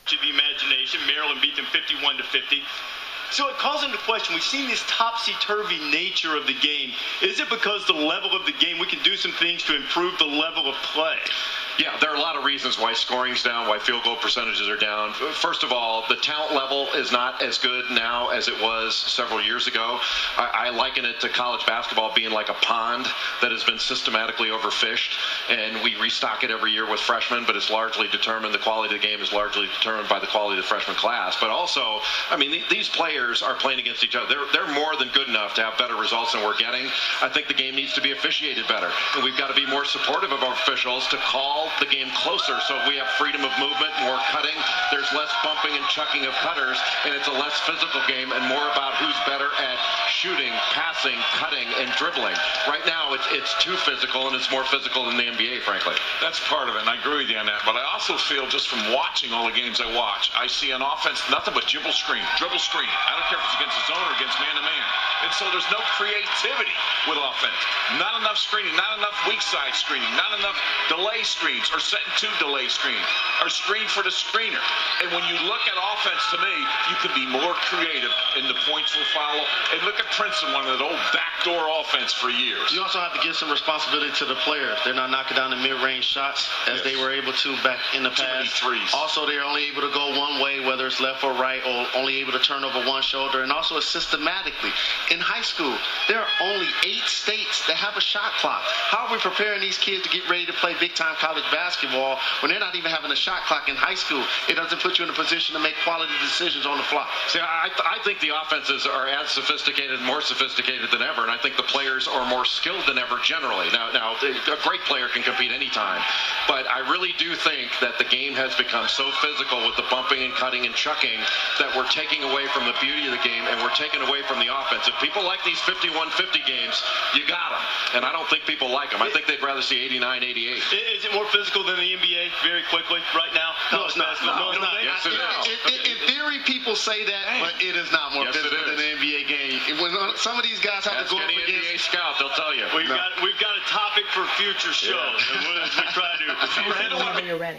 to the imagination. Maryland beat them 51-50. So it calls into question, we've seen this topsy-turvy nature of the game. Is it because the level of the game, we can do some things to improve the level of play? Yeah, there are a lot of reasons why scoring's down, why field goal percentages are down. First of all, the talent level is not as good now as it was several years ago. I liken it to college basketball being like a pond that has been systematically overfished, and we restock it every year with freshmen, but it's largely determined, the quality of the game is largely determined by the quality of the freshman class. But also, I mean, these players are playing against each other. They're more than good enough to have better results than we're getting. I think the game needs to be officiated better, and we've got to be more supportive of our officials to call the game closer, so we have freedom of movement, more cutting, there's less bumping and chucking of cutters, and it's a less physical game and more about who's better at shooting, passing, cutting, and dribbling. Right now it's too physical, and it's more physical than the NBA, frankly. That's part of it, and I agree with you on that, but I also feel, just from watching all the games I watch, I see on offense nothing but dribble screen. I don't care if it's against the zone or against man-to-man. And so there's no creativity with offense. Not enough screening, not enough weak side screening, not enough delay screens or setting two delay screens or screen for the screener. And when you look at offense, to me, you can be more creative and the points will follow. And look at Princeton, one of that old backdoor offense for years. You also have to give some responsibility to the players. They're not knocking down the mid-range shots as they were able to back in the past. Too many threes. Also, they're only able to go one way, whether it's left or right, or only able to turn over one shoulder. And also, systematically, in high school, there are only 8 states that have a shot clock. How are we preparing these kids to get ready to play big-time college basketball when they're not even having a shot clock in high school? It doesn't put you in a position to make quality decisions on the fly. See, I think the offenses are as sophisticated, more sophisticated than ever, and I think the players are more skilled than ever generally. Now, a great player can compete anytime, but I really do think that the game has become so physical with the bumping and cutting and chucking that we're taking away from the beauty of the game, and we're taking away from the offense. If people like these 51-50 games, you got them, and I don't think people like them. I think they'd rather see 89-88. Is it more physical than the NBA very quickly right now? No, it's not. No, it's not. Yes, it is. In theory, people say that, but it is not more physical than the NBA game. When some of these guys have to go up against against... NBA scout, they'll tell you. We've got a topic for future shows. And we try to... Whenever you're ready.